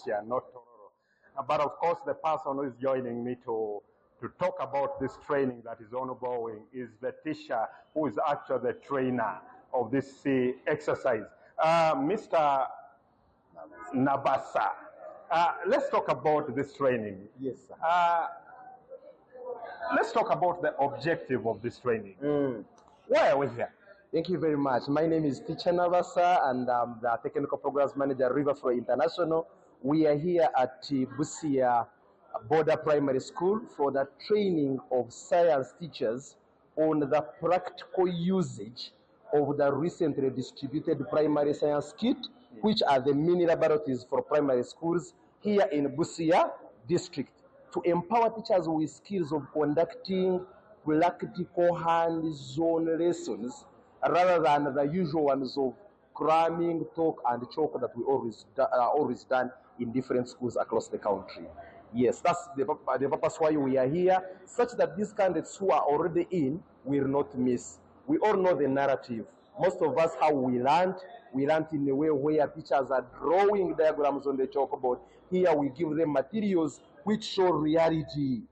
Busia, not Tororo. But of course, the person who is joining me to talk about this training that is ongoing is the teacher who is actually the trainer of this exercise, Mr. Nabaasa. Let's talk about this training. Yes, sir. Let's talk about the objective of this training. Why are we here? Thank you very much. My name is Teacher Nabaasa, and I'm the Technical Programs Manager, Riverflow International. We are here at Busia Border Primary School for the training of science teachers on the practical usage of the recently distributed primary science kit, which are the mini laboratories for primary schools here in Busia district, to empower teachers with skills of conducting practical hands-on lessons rather than the usual ones of cramming, talk, and chalk that we always done in different schools across the country. Yes, that's the purpose why we are here, such that these candidates who are already in will not miss. We all know the narrative. Most of us, how we learned in a way where teachers are drawing diagrams on the chalkboard. Here we give them materials which show reality.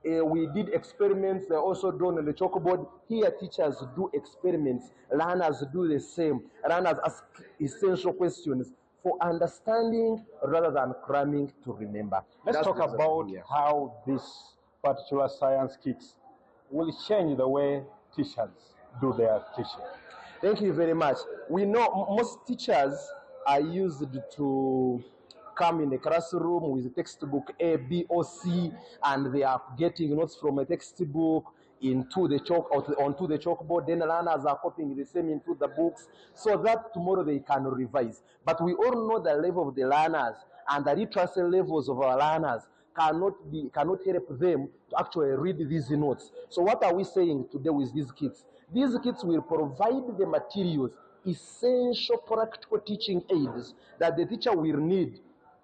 We did experiments, they're also done on the chalkboard. Here teachers do experiments, learners do the same. Learners ask essential questions for understanding rather than cramming to remember. Let's talk about how this particular science kits will change the way teachers do their teaching. Thank you very much. We know most teachers are used to come in a classroom with a textbook A, B, or C, and they are getting notes from a textbook onto the chalkboard. Then learners are copying the same into the books so that tomorrow they can revise. But we all know the level of the learners, and the literacy levels of our learners cannot help them to actually read these notes. So what are we saying today with these kits? These kits will provide the materials, essential practical teaching aids that the teacher will need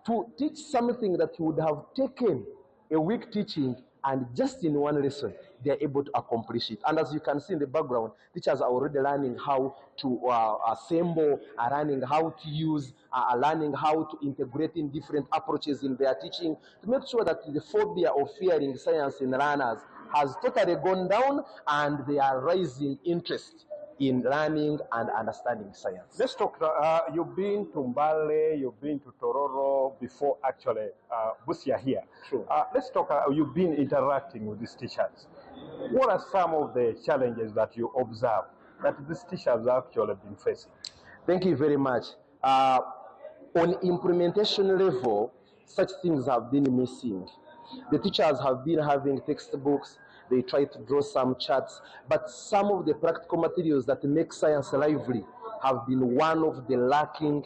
to teach something that you would have taken a week teaching, and just in one lesson, they are able to accomplish it. And as you can see in the background, teachers are already learning how to assemble, are learning how to use, are learning how to integrate in different approaches in their teaching to make sure that the phobia of fearing science in learners has totally gone down, and they are raising interest in learning and understanding science. Let's talk, you've been to Mbale, you've been to Tororo before actually Busia here. Sure. Let's talk, you've been interacting with these teachers. What are some of the challenges that you observe that these teachers have actually been facing? Thank you very much. On implementation level, such things have been missing. The teachers have been having textbooks, they try to draw some charts, but some of the practical materials that make science lively have been one of the lacking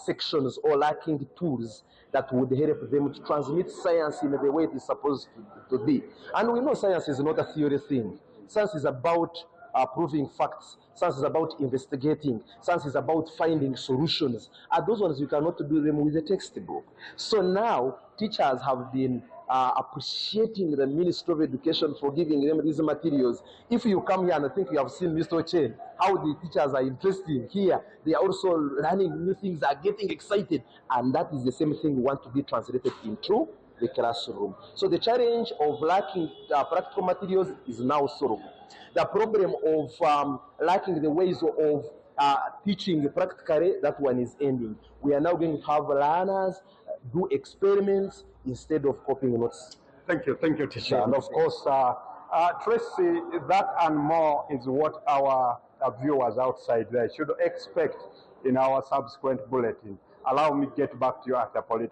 sections or lacking tools that would help them to transmit science in the way it is supposed to be. And we know science is not a theory thing. Science is about proving facts. Science is about investigating. Science is about finding solutions. And those ones, you cannot do them with a textbook. So now, teachers have been appreciating the Ministry of Education for giving them these materials. If you come here and I think you have seen Mr. Chen, how the teachers are interested here, they are also learning new things, are getting excited. And that is the same thing we want to be translated into the classroom. So the challenge of lacking practical materials is now solved. The problem of lacking the ways of teaching practically, that one is ending. We are now going to have learners do experiments instead of copying notes. Thank you, teacher. And of course, Tracy, that and more is what our viewers outside there should expect in our subsequent bulletin. Allow me to get back to you after politics.